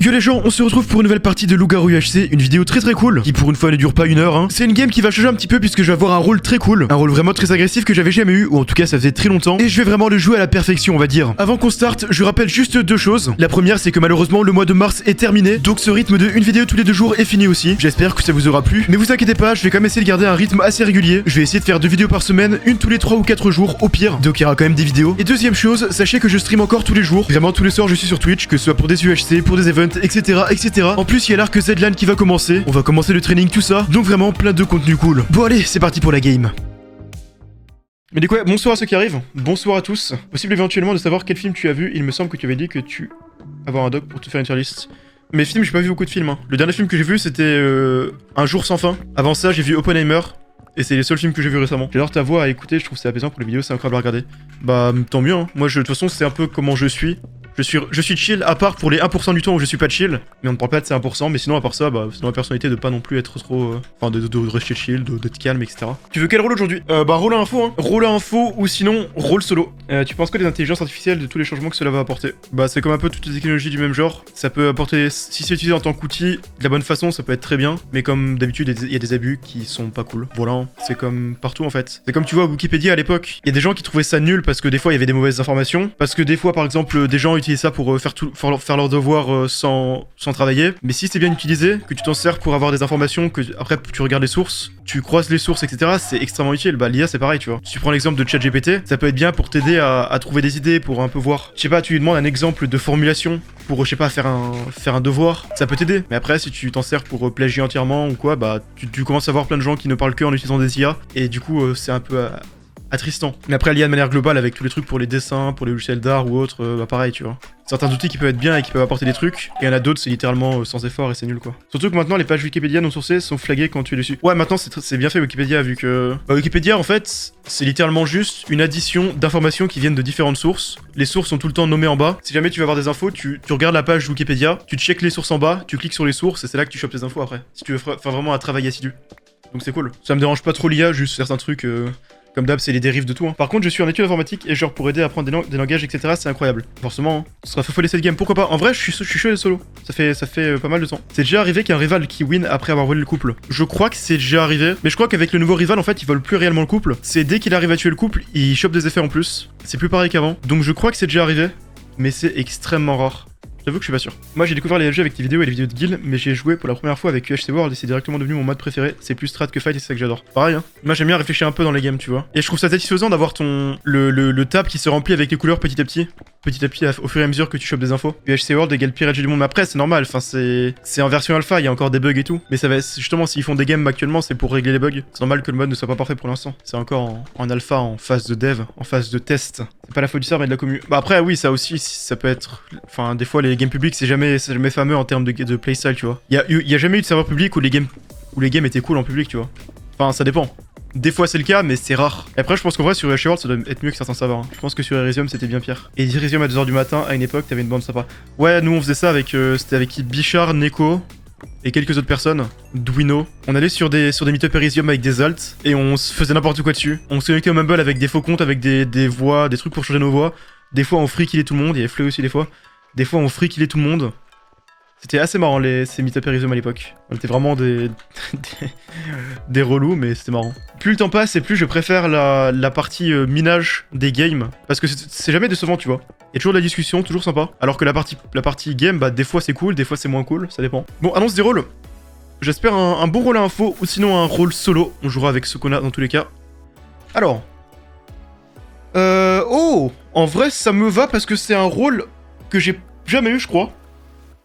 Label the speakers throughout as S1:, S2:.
S1: Yo les gens, on se retrouve pour une nouvelle partie de Loup-Garou UHC, une vidéo très cool, qui pour une fois ne dure pas 1 heure. C'est une game qui va changer un petit peu puisque je vais avoir un rôle très cool, un rôle vraiment très agressif que j'avais jamais eu, ou en tout cas ça faisait très longtemps, et je vais vraiment le jouer à la perfection on va dire. Avant qu'on starte, je rappelle juste 2 choses. La première c'est que malheureusement le mois de mars est terminé, donc ce rythme de une vidéo tous les 2 jours est fini aussi. J'espère que ça vous aura plu, mais vous inquiétez pas, je vais quand même essayer de garder un rythme assez régulier. Je vais essayer de faire 2 vidéos par semaine, une tous les 3 ou 4 jours au pire, donc il y aura quand même des vidéos. Et deuxième chose, sachez que je stream encore tous les jours, vraiment tous les soirs je suis sur Twitch, que ce soit pour des UHC, pour des events, etc. En plus, il y a l'Arc Z-Lan qui va commencer. On va commencer le training, tout ça. Donc vraiment, plein de contenu cool. Bon allez, c'est parti pour la game. Mais du coup, bonsoir à ceux qui arrivent. Bonsoir à tous. Possible éventuellement de savoir quel film tu as vu. Il me semble que tu avais dit que tu... avoir un doc pour te faire une tier list. Mes films, j'ai pas vu beaucoup de films. Hein. Le dernier film que j'ai vu, c'était Un jour sans fin. Avant ça, j'ai vu Oppenheimer. Et c'est les seuls films que j'ai vu récemment. J'adore ta voix à écouter, je trouve que c'est apaisant pour les vidéos, c'est incroyable à regarder. Bah, tant mieux, hein. Moi, de toute façon, c'est un peu comment je suis. Je suis chill, à part pour les 1% du temps où je suis pas chill. Mais on ne parle pas de ces 1%, mais sinon, à part ça, bah, c'est dans ma personnalité de pas non plus être trop... Enfin, de rester chill, d'être calme, etc. Tu veux quel rôle aujourd'hui? Bah, rôle à info, hein. Rôle à info, ou sinon, rôle solo. Tu penses quoi des intelligences artificielles, de tous les changements que cela va apporter? Bah, c'est comme un peu toutes les technologies du même genre. Ça peut apporter, si c'est utilisé en tant qu'outil, de la bonne façon, ça peut être très bien. Mais comme d'habitude, il y a des abus qui sont pas cool. Voilà, hein. C'est comme partout, en fait. C'est comme tu vois, Wikipédia, à l'époque, il y a des gens qui trouvaient ça nul parce que des fois, il y avait des mauvaises informations. Parce que des fois, par exemple, des gens utilisaient ça pour faire leurs devoirs sans travailler. Mais si c'est bien utilisé, que tu t'en sers pour avoir des informations, que après tu regardes les sources, tu croises les sources, etc., c'est extrêmement utile. Bah l'IA c'est pareil, tu vois. Si tu prends l'exemple de ChatGPT, ça peut être bien pour t'aider à trouver des idées, pour un peu voir. Je sais pas, tu lui demandes un exemple de formulation pour, je sais pas, faire un devoir, ça peut t'aider. Mais après, si tu t'en sers pour plagier entièrement ou quoi, bah tu commences à voir plein de gens qui ne parlent que en utilisant des IA. Et du coup, c'est un peu... attristant. Mais après, l'IA de manière globale, avec tous les trucs pour les dessins, pour les logiciels d'art ou autres, bah pareil, tu vois. Certains outils qui peuvent être bien et qui peuvent apporter des trucs, et il y en a d'autres, c'est littéralement sans effort et c'est nul quoi. Surtout que maintenant, les pages Wikipédia non sourcées sont flaguées quand tu es dessus. Ouais, maintenant c'est bien fait Wikipédia, vu que... Bah, Wikipédia, en fait, c'est littéralement juste une addition d'informations qui viennent de différentes sources. Les sources sont tout le temps nommées en bas. Si jamais tu veux avoir des infos, tu regardes la page Wikipédia, tu checkes les sources en bas, tu cliques sur les sources, et c'est là que tu chopes tes infos après. Si tu veux faire vraiment un travail assidu. Donc c'est cool. Ça me dérange pas trop l'IA, juste certains trucs... Comme d'hab, c'est les dérives de tout. Hein. Par contre, je suis en études informatiques et genre pour aider à apprendre des langages, etc., c'est incroyable. Forcément, hein. Ce sera fofolé cette game. Pourquoi pas? En vrai, je suis chaud et solo. Ça fait pas mal de temps. C'est déjà arrivé qu'un rival qui win après avoir volé le couple. Je crois que c'est déjà arrivé. Mais je crois qu'avec le nouveau rival, en fait, il vole plus réellement le couple. C'est dès qu'il arrive à tuer le couple, il chope des effets en plus. C'est plus pareil qu'avant. Donc je crois que c'est déjà arrivé. Mais c'est extrêmement rare. J'avoue que je suis pas sûr. Moi j'ai découvert les LG avec tes vidéos et les vidéos de guild, mais j'ai joué pour la première fois avec UHC World et c'est directement devenu mon mode préféré. C'est plus strat que fight et c'est ça que j'adore. Pareil hein. Moi j'aime bien réfléchir un peu dans les games, tu vois. Et je trouve ça satisfaisant d'avoir le tab qui se remplit avec les couleurs petit à petit. Petit à petit au fur et à mesure que tu chopes des infos. UHC World égale pire LG du monde. Mais après c'est normal, enfin c'est en version alpha, il y a encore des bugs et tout. Mais ça va justement s'ils font des games actuellement c'est pour régler les bugs. C'est normal que le mode ne soit pas parfait pour l'instant. C'est encore en alpha, en phase de dev, en phase de test. C'est pas la faute du serveur mais de la commu. Bah après oui ça aussi ça peut être... Enfin des fois les games publics c'est jamais fameux en termes de playstyle, tu vois. Il y a jamais eu de serveur public où les games étaient cool en public, tu vois. Enfin, ça dépend. Des fois c'est le cas, mais c'est rare. Et après, je pense qu'en vrai, sur UHC World, ça doit être mieux que certains serveurs. Hein. Je pense que sur Elysium, c'était bien pire. Et Elysium à 2h du matin, à une époque, t'avais une bande sympa. Ouais, nous on faisait ça avec... c'était avec Bichard, Neko et quelques autres personnes. Dwino. On allait sur des meet-up Elysium avec des alts et on se faisait n'importe quoi dessus. On se connectait au Mumble avec des faux comptes, avec des voix, des trucs pour changer nos voix. Des fois, on free-killait tout le monde. Il y avait Fleu aussi des fois. Des fois, on free-killait tout le monde. C'était assez marrant ces meet-up Elysium à l'époque. On était vraiment des relous, mais c'était marrant. Plus le temps passe et plus je préfère la partie minage des games. Parce que c'est jamais décevant, tu vois. Il y a toujours de la discussion, toujours sympa. Alors que la partie game, bah des fois c'est cool, des fois c'est moins cool, ça dépend. Bon, annonce des rôles. J'espère un bon rôle à info, ou sinon un rôle solo. On jouera avec ce qu'on a dans tous les cas. Alors. Oh! En vrai, ça me va parce que c'est un rôle que j'ai jamais eu, je crois.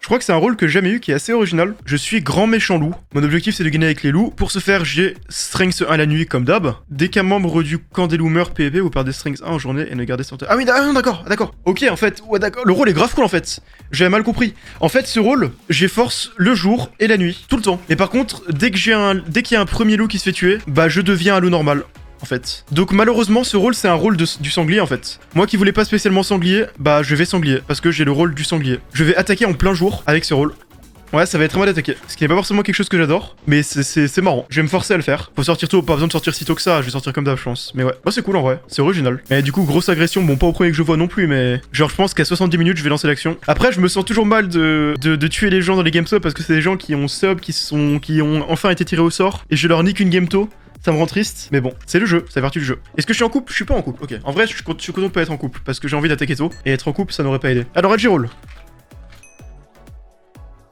S1: Je crois que c'est un rôle que j'ai jamais eu qui est assez original. Je suis grand méchant loup. Mon objectif c'est de gagner avec les loups. Pour ce faire, j'ai Strength 1 la nuit comme d'hab. Dès qu'un membre du camp des loups meurt PvP, vous perdez Strength 1 en journée et ne gardez santé. Ah oui, d'accord. Ok, en fait, ouais d'accord. Le rôle est grave cool en fait. J'avais mal compris. En fait, ce rôle, j'ai force le jour et la nuit, tout le temps. Mais par contre, dès qu'il y a un premier loup qui se fait tuer, bah je deviens un loup normal. En fait. Donc malheureusement ce rôle c'est un rôle du sanglier en fait. Moi qui voulais pas spécialement sanglier, bah je vais sanglier parce que j'ai le rôle du sanglier. Je vais attaquer en plein jour avec ce rôle. Ouais, ça va être un mal attaqué. Ce qui n'est pas forcément quelque chose que j'adore, mais c'est marrant. Je vais me forcer à le faire. Faut sortir tôt, pas besoin de sortir si tôt que ça, je vais sortir comme d'hab, je pense. Mais ouais, c'est cool en vrai, c'est original. Et du coup, grosse agression, bon, pas au premier que je vois non plus, mais genre, je pense qu'à 70 minutes, je vais lancer l'action. Après, je me sens toujours mal de tuer les gens dans les game sub parce que c'est des gens qui ont sub, qui ont enfin été tirés au sort, et je leur nique une game tôt. Ça me rend triste, mais bon, c'est le jeu, c'est la vertu du jeu. Est-ce que je suis en couple? Je suis pas en couple, ok. En vrai, je suis content de pas être en couple, parce que j'ai envie d'attaquer tôt, et être en couple, ça n'aurait pas aidé. Alors, Edgy roll.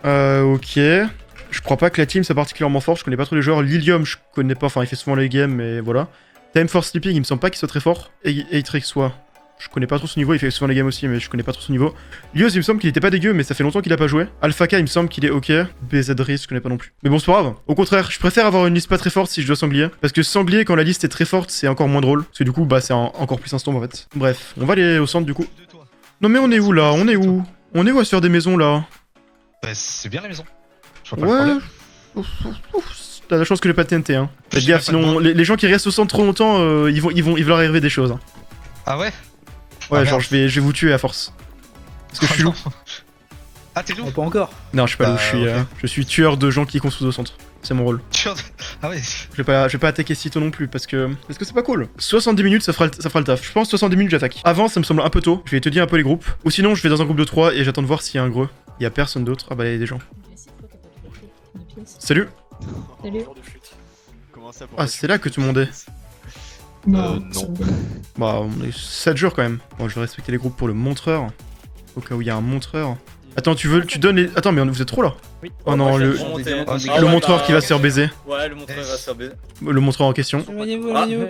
S1: Ok. Je crois pas que la team soit particulièrement fort, je connais pas trop les joueurs. Lilium, je connais pas, enfin il fait souvent les games, mais voilà. Time for Sleeping, il me semble pas qu'il soit très fort. Et Atrix, soit. Je connais pas trop son niveau, il fait souvent les games aussi, mais je connais pas trop son niveau. Lios, il me semble qu'il était pas dégueu, mais ça fait longtemps qu'il a pas joué. Alphaka, il me semble qu'il est ok. BZRIS, je connais pas non plus. Mais bon, c'est pas grave. Au contraire, je préfère avoir une liste pas très forte si je dois sanglier. Parce que sanglier, quand la liste est très forte, c'est encore moins drôle. Parce que du coup, bah, c'est encore plus instant en fait. Bref, on va aller au centre du coup. Non, mais on est où là? On est où? On est où à se faire des maisons là?
S2: Bah, c'est bien la maison. Je vois pas le problème.
S1: T'as la chance que j'ai pas de TNT, hein. Faites gaffe, sinon les gens qui restent au centre trop longtemps, ils vont leur arriver des choses. Hein.
S2: Ah ouais?
S1: Ouais,
S2: Ah,
S1: genre
S2: merde.
S1: je vais vous tuer à force. Parce que je suis loup.
S2: Ah, t'es loup?
S3: Pas encore.
S1: Non, je suis pas loup,
S2: Ok.
S1: je suis tueur de gens qui construisent au centre. C'est mon rôle.
S2: Ah ouais.
S1: Je vais pas attaquer si tôt non plus parce que c'est pas cool. 70 minutes, ça fera le taf. Je pense 70 minutes, j'attaque. Avant, ça me semble un peu tôt. Je vais étudier un peu les groupes. Ou sinon, je vais dans un groupe de 3 et j'attends de voir s'il y a un gros. Il y a personne d'autre. Ah bah, il y a des gens. Salut.
S4: Salut.
S1: Ah, c'est là que tout le monde est.
S4: Non.
S1: Bah, on est 7 jours quand même. Bon, je vais respecter les groupes pour le montreur. Au cas où il y a un montreur. Attends, tu donnes les. Attends, mais vous êtes trop là.
S5: Oui.
S1: Oh non, le
S5: Le
S1: montreur qui va se faire baiser.
S5: Ouais, le montreur va se faire baiser.
S1: Le montreur en question.
S3: Éloignez-vous.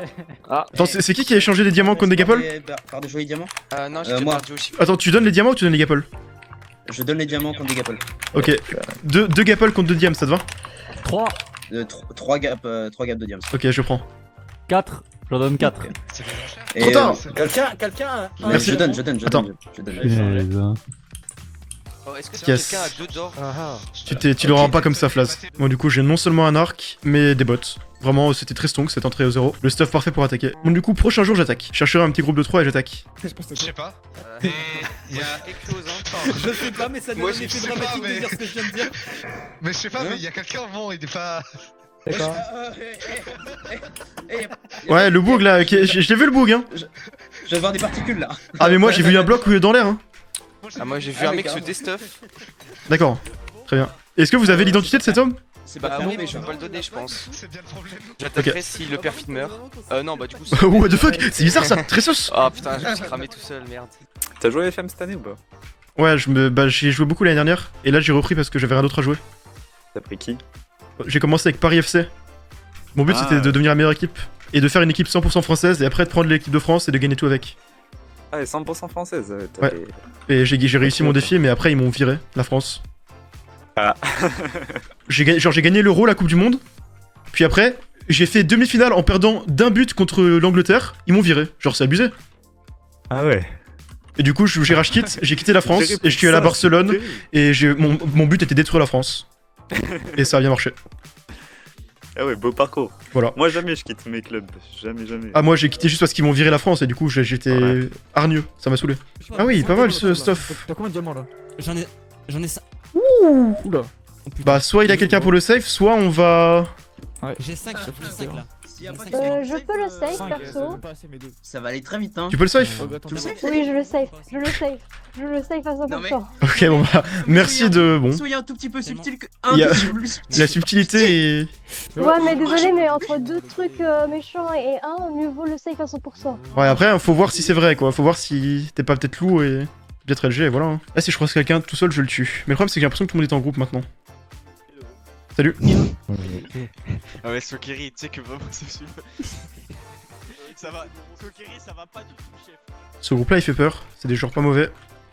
S1: Attends, c'est qui a échangé les diamants contre des gaples?
S6: Par des jolis diamants.
S7: Non, j'ai
S6: moi.
S7: perdu aussi.
S1: Attends, tu donnes les diamants ou tu donnes les gaples?
S6: Je donne les diamants contre des gaples.
S1: Ok. Deux gaples contre 2 diams, ça te va?
S3: 3,
S6: 3 gaps de diamants.
S1: Ok, je prends.
S3: 4, j'en donne 4.
S2: C'est bien cher.
S6: Et,
S1: Trop tard.
S5: Quelqu'un.
S1: Merci.
S6: Je donne.
S1: Attends.
S6: Je donne.
S7: Oh, est-ce que si
S1: Yes.
S7: quelqu'un a 2 d'or?
S1: Tu l'auras pas comme ça, Flaz. Bon, du coup, j'ai non seulement un arc, mais des bots. Vraiment, c'était très stonk cette entrée au 0. Le stuff parfait pour attaquer. Bon, du coup, prochain jour, j'attaque. Je chercherai un petit groupe de 3 et j'attaque.
S2: Je sais pas.
S7: Euh,
S2: Il y a.
S7: quelque chose, hein.
S5: Je sais pas, mais ça donne
S7: Moi,
S5: un
S7: je
S5: effet
S2: sais pas,
S5: dramatique
S2: mais-
S5: de dire ce que je viens de dire.
S2: Mais je sais pas, mais il y a quelqu'un, bon, il est pas.
S3: D'accord.
S1: Ouais, le boug là, je l'ai vu le boug, hein.
S6: Je vais voir des particules là.
S1: Ah, mais moi, j'ai vu un bloc dans l'air, hein.
S7: Ah, moi j'ai vu un mec se destuff.
S1: D'accord. Très bien. Est-ce que vous avez l'identité de cet homme?
S6: C'est
S7: Bah
S6: pas
S7: oui,
S6: fermé,
S7: mais je peux pas le donner, je pense.
S2: C'est bien le problème.
S7: J'attaquerai si le perfide meurt. Non, bah du coup. c'est-
S1: What the fuck? C'est bizarre ça, très sauce.
S7: Ah putain, je me suis cramé tout seul, merde.
S8: T'as joué à FM cette année ou pas?
S1: Ouais, j'ai joué beaucoup l'année dernière. Et là, j'ai repris parce que j'avais rien d'autre à jouer.
S8: T'as pris qui?
S1: J'ai commencé avec Paris FC. Mon but
S8: Ah,
S1: c'était de devenir la meilleure équipe. Et de faire une équipe 100% française et après de prendre l'équipe de France et de gagner tout avec.
S8: Ah, elle est 100% française. T'as
S1: Ouais.
S8: fait-
S1: Et j'ai réussi mon défi, mais après ils m'ont viré, la France.
S8: Ah.
S1: J'ai gagné l'Euro, la Coupe du Monde. Puis après, j'ai fait demi-finale en perdant d'un but contre l'Angleterre. Ils m'ont viré. Genre, c'est abusé.
S8: Ah ouais.
S1: Et du coup, j'ai rage quitté, j'ai quitté la France et je suis allé à Barcelone. Et mon but était de détruire la France. Et ça a bien marché.
S8: Ah ouais, beau parcours.
S1: Voilà.
S8: Moi, jamais je quitte mes clubs. Jamais.
S1: Ah, moi j'ai quitté juste parce qu'ils m'ont viré la France et du coup, j'étais
S8: Ouais.
S1: hargneux. Ça m'a saoulé. Ah oui, pas mal ce stuff.
S3: T'as combien de diamants là?
S4: J'en ai ça.
S3: Oula.
S1: Bah, soit il y a quelqu'un pour le safe, soit on va.
S4: J'ai 5 là.
S9: Je peux le save perso.
S6: Ça va aller très vite, hein.
S1: Tu peux le safe?
S6: Tu le sais?
S9: Oui, je le save. Je le save à 100%.
S6: Non, mais-
S1: Ok, bon bah, merci de. Bon.
S6: Soyez un tout petit peu subtil que.
S1: Il y a-
S6: Un petit peu plus subtil.
S1: La subtilité est.
S9: Ouais, mais désolé, mais entre deux trucs méchants et un, mieux vaut le save à 100%.
S1: Ouais, après, faut voir si c'est vrai quoi. Faut voir si t'es pas peut-être loup et. Peut-être LG, et voilà. hein. Là, si je croise quelqu'un tout seul, je le tue. Mais le problème, c'est que j'ai l'impression que tout le monde est en groupe maintenant. Salut.
S7: Ah ouais, Sokiri, tu sais que vraiment c'est super.
S5: Ça va. Sokiri, ça va pas du tout, chef.
S1: Ce groupe-là, il fait peur. C'est des joueurs pas mauvais.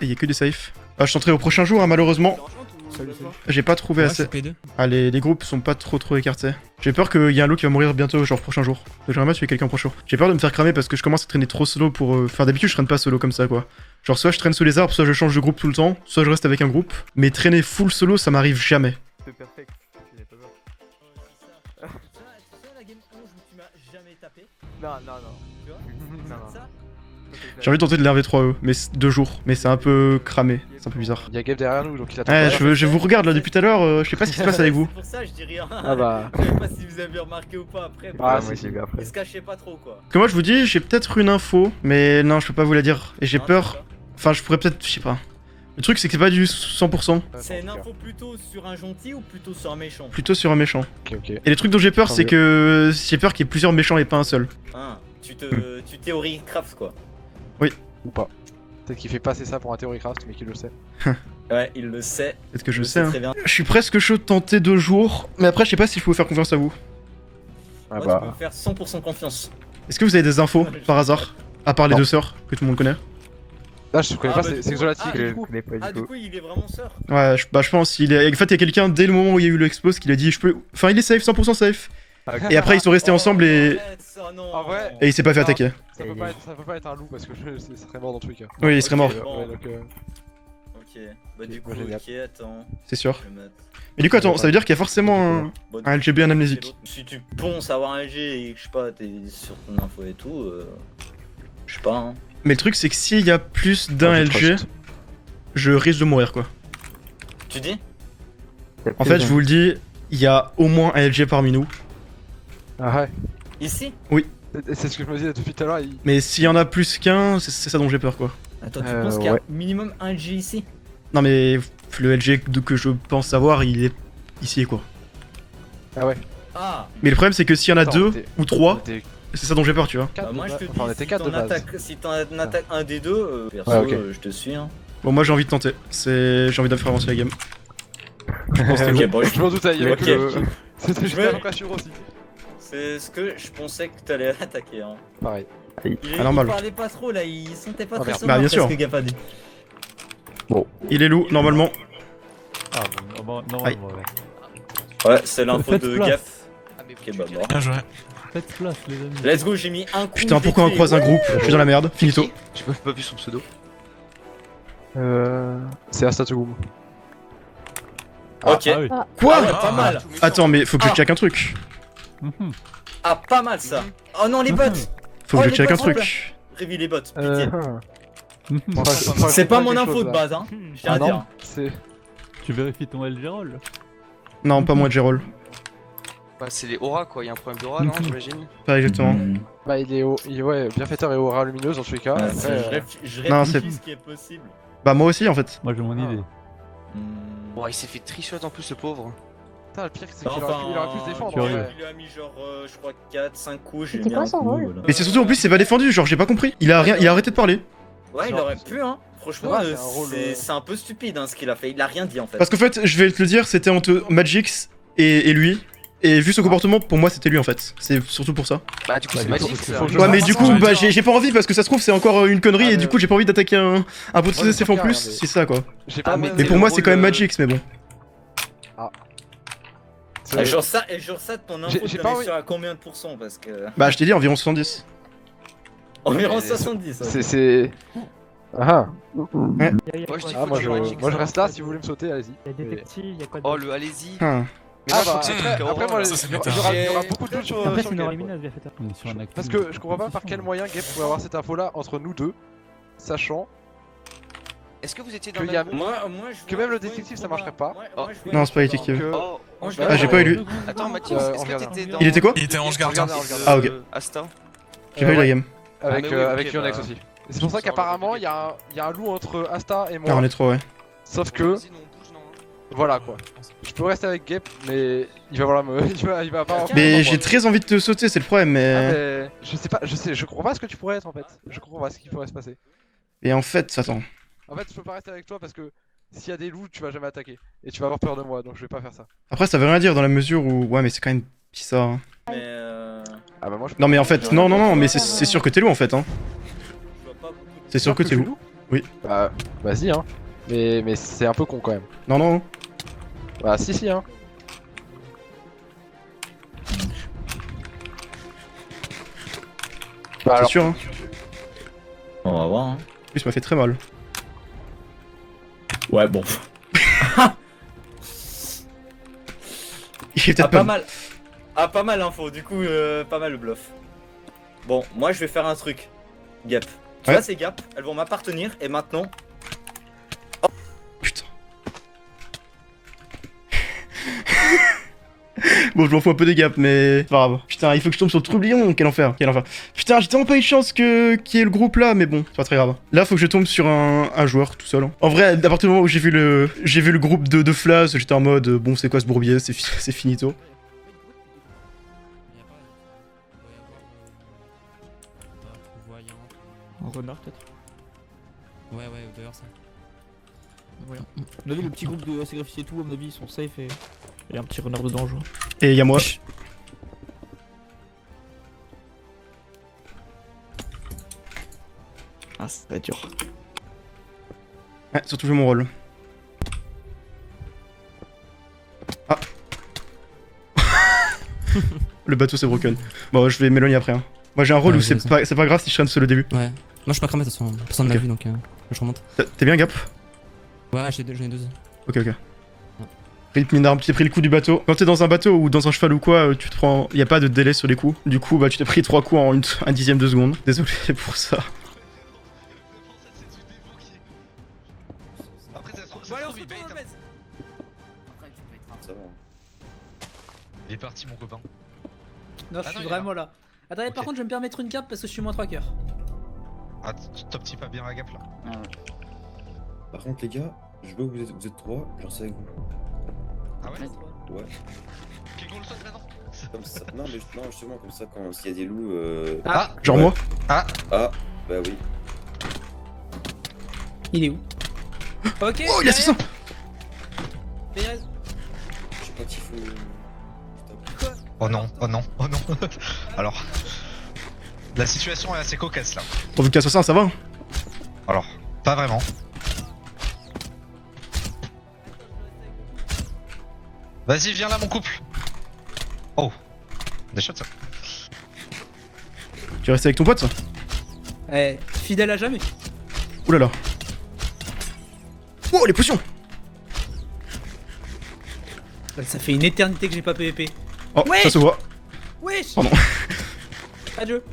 S1: Et il y a que des safes. Ah, je tenterai au prochain jour, hein, malheureusement. J'ai pas trouvé assez. Ah, les groupes sont pas trop écartés. J'ai peur qu'il y ait un lot qui va mourir bientôt, genre prochain jour. J'aimerais bien tuer quelqu'un prochain. J'ai peur de me faire cramer parce que je commence à traîner trop solo pour. Enfin, d'habitude, je traîne pas solo comme ça, quoi. Genre, soit je traîne sous les arbres, soit je change de groupe tout le temps, soit je reste avec un groupe. Mais traîner full solo, ça m'arrive jamais.
S8: C'est perfect.
S5: la game 11 où tu m'as jamais tapé.
S7: Non, non, non.
S5: Tu vois
S7: Non, non.
S5: Ça,
S1: J'ai envie de tenter de l'énerver 3E, mais 2 jours. Mais c'est un peu cramé, c'est un peu bizarre.
S7: Il y a Gabe derrière nous, donc il attend.
S1: Ouais, je vous regarde là depuis tout à l'heure, je sais pas ce qui se passe avec vous.
S10: C'est pour ça que je dis rien.
S3: Ah bah.
S10: Je sais pas si vous avez remarqué ou pas après.
S8: Ah, moi j'ai vu après.
S10: Il se cachait pas trop quoi.
S1: Parce que moi je vous dis, j'ai peut-être une info, mais non, je peux pas vous la dire. Et j'ai
S10: Non,
S1: peur.
S10: c'est pas.
S1: Enfin, je pourrais peut-être, je sais pas. Le truc, c'est que c'est pas du 100%,
S10: C'est une info plutôt sur un gentil ou plutôt sur un méchant?
S1: plutôt sur un méchant.
S7: Ok, ok.
S1: Et les trucs dont j'ai peur,
S7: Tant
S1: c'est
S7: mieux.
S1: que j'ai peur qu'il y ait plusieurs méchants et pas un seul.
S10: Hein, tu théories craft quoi.
S7: Ou pas. Peut-être qu'il fait passer ça pour un Theorycraft, mais qu'il le sait.
S10: Ouais, il le sait.
S1: Peut-être que je
S10: il le
S1: sais. Hein.
S10: très bien.
S1: Je suis presque chaud de tenter 2 jours, mais après, je sais pas si je peux vous faire confiance à vous.
S7: Ah
S10: Moi,
S7: bah.
S10: tu peux me faire 100% confiance.
S1: Est-ce que vous avez des infos par hasard? À part les
S7: Non.
S1: 2 sœurs que tout le monde connaît.
S7: Là, je connais
S10: Ah,
S7: pas,
S10: bah,
S7: c'est
S10: du coup-
S7: Xolatic.
S10: ah,
S8: Je
S10: du coup-
S8: connais pas
S10: Ah,
S8: du
S10: du
S8: tout.
S10: coup, il est vraiment sœur.
S1: Ouais, je pense. En fait, il y a quelqu'un dès le moment où il y a eu l'expose qui a dit je peux. Enfin, il est safe, 100% safe. Et après, ils sont restés ensemble et.
S10: Arrête ça, non.
S7: En vrai-
S1: Et il s'est pas fait attaquer.
S7: Ça peut pas être un loup parce que ce serait mort dans tous les cas.
S1: Oui, il serait mort,
S10: Bon.
S7: Ouais, donc,
S10: Ok, bah du coup,
S7: Moi, génial.
S10: ok, attends.
S1: c'est sûr.
S10: Je vais mettre-
S1: Mais du coup, attends, ça veut dire qu'il y a forcément
S10: Bon,
S1: un LGB, un amnésique.
S10: Si tu penses avoir un LG et que je sais pas, t'es sur ton info et tout, je sais pas. Hein.
S1: Mais le truc, c'est que s'il y a plus d'un
S7: je
S1: LG,
S7: trust.
S1: je risque de mourir quoi.
S10: Tu dis?
S1: En fait, je vous le dis, il y a au moins un LG parmi nous.
S7: Ah ouais.
S10: Ici?
S7: C'est ce que je me disais depuis tout à l'heure.
S1: Mais s'il y en a plus qu'un, c'est ça dont j'ai peur quoi.
S10: Attends, tu penses qu'il y a
S7: ouais.
S10: minimum un LG ici?
S1: Non, mais le LG que je pense savoir, il est ici quoi.
S7: Ah ouais.
S10: Ah!
S1: Mais le problème, c'est que s'il y en a
S7: Attends,
S1: 2
S7: on était-
S1: ou 3,
S7: On était
S1: c'est ça dont j'ai peur, tu vois.
S7: quatre
S10: Bah,
S7: de
S10: moi je
S7: base.
S10: te dis,
S7: Enfin, on était
S10: si
S7: 4 de
S10: t'en
S7: base.
S10: attaques, si t'en attaques un des deux, perso,
S7: Ouais, ok.
S10: je te suis. Hein.
S1: Bon, moi j'ai envie de tenter. J'ai envie de faire avancer la game. Je pense que c'est
S10: Ok,
S1: bon.
S10: bon,
S7: Je m'en doutais, il y avait
S10: Ok.
S7: que le. C'était juste
S10: Ouais.
S7: un rassurant aussi.
S10: c'est ce que je pensais que t'allais attaquer. Hein.
S7: Pareil.
S1: Ah, normal.
S10: Il parlait pas trop là, il sentait pas
S7: Oh,
S10: très
S7: merde.
S10: sonore,
S1: Bah, bien sûr.
S10: ce que Gap a dit.
S1: Il est loup, normalement.
S3: Ah bon, non,
S1: Aïe.
S10: Ouais, c'est l'info
S3: Faites
S10: de
S3: place.
S10: Gap.
S5: Ah, mais
S10: Ok, bah bon.
S5: Bien joué.
S3: Faites place, les amis.
S10: Let's go, j'ai mis un coup.
S1: Putain, pourquoi on
S10: d'été.
S1: croise un groupe? Je suis dans la merde. Finito.
S8: J'ai pas vu son pseudo.
S7: C'est Astatugum.
S10: Ok.
S3: Ah oui.
S1: Quoi?
S10: Ah ouais, pas mal.
S1: Attends, mais faut que je
S10: Ah.
S1: check un truc.
S3: Mhm.
S10: Ah, pas mal ça. Oh non, les bots.
S1: Faut
S10: Oh,
S1: que je
S10: les
S1: check un
S10: bots,
S1: truc.
S10: Réveille les bots, pitié.
S3: Mhm.
S10: C'est pas mon info de base, hein. Je tiens
S7: Ah
S10: à dire.
S7: non, c'est.
S3: Tu vérifies ton LG roll.
S1: Non, pas moi, Gerol.
S5: Bah, c'est les auras quoi, il y a un problème d'aura, non, j'imagine?
S1: Pas exactement.
S7: Bah, il est, ouais, bienfaiteur et aura lumineuse dans tous les cas.
S10: Ouais,
S7: Après,
S10: je
S1: Non,
S10: réfléchis
S1: c'est-
S10: ce qui est possible.
S1: Bah, moi aussi en fait.
S3: Moi j'ai mon idée.
S5: Bon, il s'est fait trichote en plus, ce pauvre.
S7: Putain, le pire, c'est qu'il
S10: Enfin,
S7: aurait pu se défendre.
S3: curieux.
S7: ouais.
S10: il a mis genre, je crois 4-5 coups, j'ai
S9: C'était
S10: mis
S9: quoi
S10: un
S9: son
S10: coup,
S9: rôle
S10: voilà.
S1: Mais c'est surtout en plus, c'est pas défendu. Genre, j'ai pas compris. Il a arrêté de parler.
S10: Ouais, il
S7: Non,
S10: aurait
S7: c'est-
S10: pu, hein. Franchement,
S7: Ouais, c'est un rôle,
S10: c'est un peu stupide hein, ce qu'il a fait. Il a rien dit en fait.
S1: Parce qu'en fait, je vais te le dire, c'était entre Magix et lui. Et vu son comportement, pour moi, c'était lui en fait. C'est surtout pour ça.
S5: Bah, du coup,
S3: Bah,
S5: c'est
S3: du
S5: magique
S3: coup,
S5: ça.
S7: faut que je
S1: Ouais,
S7: vois
S1: mais
S7: ça,
S1: du coup,
S7: ça,
S1: bah,
S7: ça.
S1: j'ai pas envie parce que ça se trouve, c'est encore une connerie
S7: Ah,
S1: et
S7: mais-
S1: du coup, j'ai pas envie d'attaquer un potentiel
S7: Ouais,
S1: CF en
S7: c'est
S1: plus.
S7: clair, mais-
S1: C'est ça quoi.
S7: J'ai
S5: Ah,
S7: pas
S5: mais
S7: moyen
S1: Mais
S7: de-
S1: pour
S5: le
S1: moi, c'est quand même
S5: rôle,
S1: Magix, mais bon.
S7: c'est-
S10: Et genre ça, ton info,
S7: J'ai
S10: t'en
S7: pas
S10: es
S7: envie-
S10: sûr à combien de pourcents parce que...
S1: Bah, je t'ai dit environ 70.
S10: Environ
S7: Mais
S10: 70.
S7: C'est. Ah
S5: Moi, je dis
S7: ah,
S5: faut
S7: moi
S11: hein.
S5: du magic,
S7: je
S5: ça.
S7: reste là si vous voulez me sauter, allez-y.
S11: Il y a détective, il y a quoi de
S5: Oh, le allez-y.
S1: Ah.
S5: Mais
S7: Ah
S5: moi, je
S7: bah,
S5: crois que c'est
S7: après,
S5: truc
S7: après, moi,
S5: ça,
S7: il y aura beaucoup de doutes sur
S11: Après, c'est
S7: sur
S11: une aura
S7: Gabe, quoi.
S11: lumineuse, bien fait.
S3: On est sur un actif.
S7: Parce que je comprends pas par quel moyen Gabe pourrait avoir cette info là entre nous deux, sachant
S5: Est-ce que vous étiez dans
S7: que
S5: le
S7: y a-
S5: même groupe?
S10: Moi, je
S7: Que
S10: vois-
S7: même le
S10: je vois
S7: détective,
S10: une
S7: ça marcherait pas.
S1: Non, c'est pas détective.
S7: que.
S5: Oh,
S10: Moi, je
S1: Ah, j'ai pas eu lui.
S5: Attends, Mathieu,
S7: on
S5: est-ce que
S7: regarde.
S5: t'étais dans.
S1: Il était quoi
S5: Il était ange
S7: gardien.
S1: Ah, ok.
S5: Asta.
S1: J'ai pas eu la game.
S7: Avec,
S5: Ah, mais oui,
S7: avec
S5: ok,
S7: Yonex
S5: bah.
S7: aussi. Et c'est pour ça
S5: Ça, on
S7: qu'apparemment
S5: va
S7: il y a un loup entre Asta et moi.
S1: Ah, on est trop, ouais.
S7: Sauf que,
S5: Vas-y, nous, on bouge, non, hein.
S7: voilà quoi. Je peux rester avec Gabe, mais il va vouloir me. il va pas avoir.
S1: Mais j'ai très envie de te sauter, c'est le problème,
S7: Ah,
S1: mais.
S7: mais je sais pas, je comprends pas ce que tu pourrais être en fait. Je comprends pas ce qui pourrait se passer.
S1: Et en fait, attends.
S7: En fait, je peux pas rester avec toi parce que s'il y a des loups, tu vas jamais attaquer. Et tu vas avoir peur de moi, donc je vais pas faire ça.
S1: Après, ça veut rien dire dans la mesure où. Ouais, mais c'est quand même bizarre. Hein.
S10: Mais
S7: Ah bah moi je
S1: Non, mais en fait, non, mais c'est sûr que t'es loup en fait, hein.
S10: je vois pas beaucoup de-
S1: C'est sûr que t'es loup. Oui.
S7: Bah, vas-y hein. Mais c'est un peu con quand même.
S1: Non, non.
S7: Bah, si hein. Bah
S1: C'est
S7: alors,
S1: sûr, hein.
S10: On va voir. Hein.
S1: En plus, ça m'a fait très mal.
S10: Ouais, bon.
S1: Il est peut-être
S10: Ah,
S1: pas.
S10: pas mal. Ah, pas mal l'info, du coup, pas mal le bluff. Bon, moi je vais faire un truc. Gap.
S1: Ouais.
S10: Ça, c'est Gap, elles vont m'appartenir, et maintenant...
S1: Putain. Bon, je m'en fous un peu des gaps, mais c'est pas grave. Putain, il faut que je tombe sur le troublion. Quel enfer, quel enfer. Putain, j'ai tellement pas eu de chance que qu'il y ait le groupe là, mais bon, c'est pas très grave. Là, faut que je tombe sur un joueur tout seul. Hein. En vrai, à partir du moment où j'ai vu le groupe de Flas, j'étais en mode bon, c'est quoi ce bourbier, c'est finito.
S4: En renard peut-être. Ouais, d'ailleurs ça. Voilà. À mon avis, le petit groupe de sacrifiés et tout, à mon avis, ils sont safe et il y a un petit renard dedans, je vois.
S1: Et y'a moi.
S4: Ah, ça va être dur.
S1: Ouais, surtout jouer mon rôle. Ah. Le bateau c'est broken. Bon, je vais m'éloigner après. Hein. Moi j'ai un rôle où c'est pas grave si je traîne seul au début.
S4: Ouais. Moi je suis pas cramé de toute façon, personne ne m'a vu donc je remonte.
S1: T'es bien Gap?
S4: Ouais, j'en ai deux.
S1: Ok. Rip Minard, tu t'es pris le coup du bateau. Quand t'es dans un bateau ou dans un cheval ou quoi, tu te prends. Y a pas de délai sur les coups. Du coup, bah tu t'es pris 3 coups en un dixième de seconde. Désolé pour ça.
S2: Après, ça se trouve, il bait, hein.
S10: Ça va.
S2: Il est parti, mon copain.
S11: Non, je suis vraiment là. Attendez, par contre, je vais me permettre une cape parce que je suis moins 3 cœurs.
S2: Ah, top type pas bien la gap là.
S12: Par contre, les gars, je vois que vous êtes 3, j'en sais avec vous.
S2: Ah ouais?
S12: Ouais.
S2: Quel goal le saute maintenant?
S12: Comme ça. Non, justement, comme ça, quand s'il y a des loups.
S2: Ah!
S1: Genre
S12: ouais.
S1: moi?
S12: Ah, bah oui.
S11: Il est où? Ok!
S1: Oh, il a 600!
S12: Je sais pas qu'il faut.
S2: Oh non. Alors. La situation est assez cocasse là.
S1: Pourvu que t'as ça va?
S2: Alors, pas vraiment. Vas-y, viens là, mon couple. Oh, des shots ça.
S1: Tu restes avec ton pote?
S11: Eh, fidèle à jamais.
S1: Oulala. Oh, les potions!
S11: Ça fait une éternité que j'ai pas PVP.
S1: Oh,
S11: wesh,
S1: ça se voit.
S11: Wesh!
S1: Pardon.
S11: Adieu.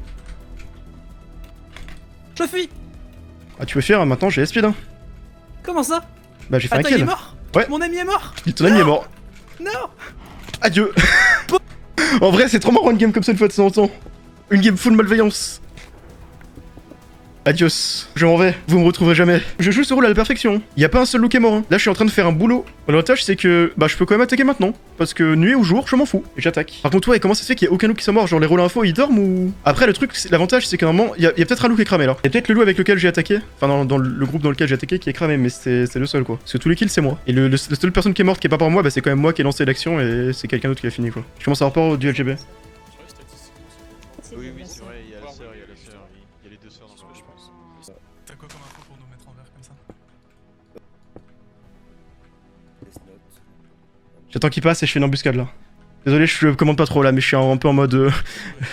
S11: Je fuis.
S1: Ah, tu veux faire? Maintenant j'ai speed. Hein.
S11: Comment ça?
S1: Bah, j'ai fait
S11: Attends,
S1: un kill.
S11: il est mort?
S1: Ouais.
S11: Mon ami est mort?
S1: Ton ami est mort.
S11: Non!
S1: Adieu. En vrai, c'est trop marrant une game comme ça une fois de temps en temps. Une game full malveillance. Adios, je m'en vais, vous me retrouverez jamais. Je joue ce rôle à la perfection. Y a pas un seul loup qui est mort. Hein. Là, je suis en train de faire un boulot. L'avantage, c'est que bah, je peux quand même attaquer maintenant. Parce que nuit ou jour, je m'en fous. Et j'attaque. Par contre, ouais, comment ça se fait qu'il y a aucun loup qui soit mort? Genre, les rôles info, ils dorment ou. Après, le truc, l'avantage, c'est que normalement, y a peut-être un loup qui est cramé là. Y a peut-être le loup avec lequel j'ai attaqué. Enfin, dans le groupe dans lequel j'ai attaqué qui est cramé, mais c'est le seul quoi. Parce que tous les kills, c'est moi. Et la seule personne qui est morte qui est pas par moi, bah, c'est quand même moi qui ai lancé l'action et c'est quelqu'un d'autre qui a fini quoi. Je commence à avoir peur du LGB.
S5: Oui, c'est vrai, il y a la sœur, il y a les deux sœurs dans ce jeu, je pense.
S13: T'as quoi comme info pour nous mettre en vert comme ça?
S1: J'attends qu'il passe et je fais une embuscade là. Désolé, je commande pas trop là, mais je suis un peu en mode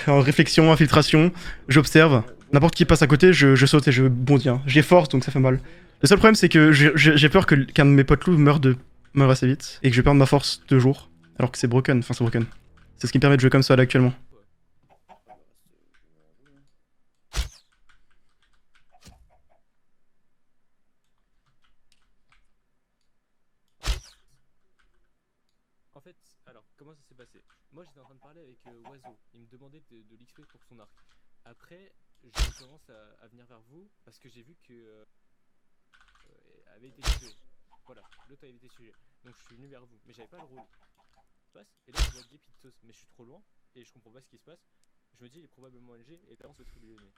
S1: en réflexion, infiltration. J'observe. N'importe qui passe à côté, je saute et je bondis. Hein. J'ai force donc ça fait mal. Le seul problème c'est que j'ai peur qu'un de mes potes loups meure assez vite et que je vais perdre ma force 2 jours. Alors que c'est broken, enfin c'est broken. C'est ce qui me permet de jouer comme ça là actuellement.
S14: En fait, alors, comment ça s'est passé? Moi j'étais en train de parler avec Oiseau, il me demandait de l'XP pour son arc. Après, je commence à venir vers vous parce que j'ai vu que avait été tué. Voilà, l'autre avait été tué. Donc je suis venu vers vous, mais j'avais pas le rôle. Et là je vois Gepictos, mais je suis trop loin et je comprends pas ce qui se passe. Je me dis il est probablement LG et là on se trouve lyonnais.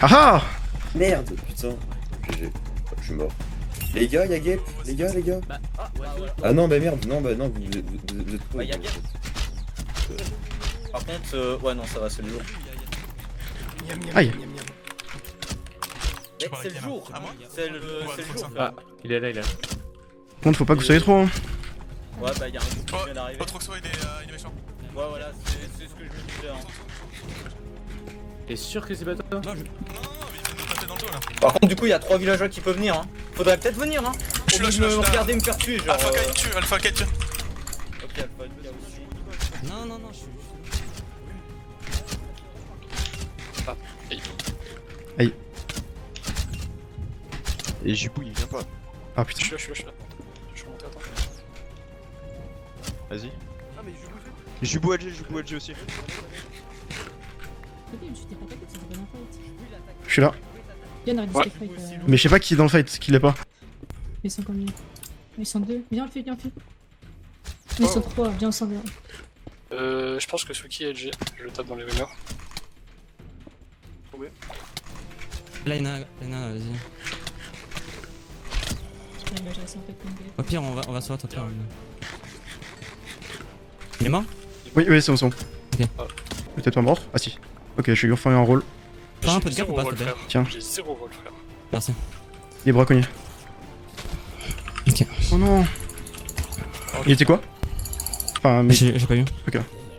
S1: Ah ah!
S12: Merde, putain. Je suis mort. Les gars, y'a Gap. Les gars. Ah non, bah merde, non, vous êtes quoi?
S10: Y'a Gap. Par contre, ouais, non, ça va, c'est le jour.
S1: Aïe.
S10: C'est le jour. C'est le jour.
S3: Ah, il est là.
S1: Par contre, faut pas que vous soyez trop. Hein.
S10: Ouais, bah y'a un groupe qui vient d'arriver.
S13: Votre Roxo, il est méchant.
S10: Ouais, voilà, c'est ce que je me disais. Hein.
S14: T'es sûr que c'est pas toi?
S13: Non, mais il vient de passer dans le dos là.
S10: Par contre, du coup, il y a 3 villageois qui peuvent venir. Hein. Faudrait peut-être venir. Hein.
S13: Je suis là, je suis là.
S10: Regardez me faire tuer, genre.
S13: Alpha K tue, Alpha K tue.
S10: Ok, Alpha K aussi.
S14: Non, non, non, je suis.
S1: Aïe.
S5: Et Jibou il vient pas.
S1: Ah putain.
S13: Je suis là. Je suis remonté, attends.
S5: Vas-y. Ah mais Jibou LG aussi.
S1: Je suis là. Mais je sais pas qui est dans le fight, qui l'est pas.
S9: Ils sont combien? Ils sont 2. Viens, fais. Ils sont 3, viens ensemble.
S13: Je pense que Suki est LG. Je le tape dans les rumeurs.
S14: Laina, vas-y. Au pire, on va SWAT, au pire. Il est mort?
S1: Oui, c'est bon.
S14: Ok.
S1: Peut-être pas mort. Ah si. Ok, je vais lui refaire un rôle.
S14: Fais un peu de gap ou pas, s'il te plaît?
S1: Tiens.
S13: J'ai 0 vol, frère.
S14: Merci.
S1: Il est braconnier.
S14: Ok.
S1: Oh non. Il était quoi? Enfin, mais.
S14: J'ai pas eu.
S1: Ok.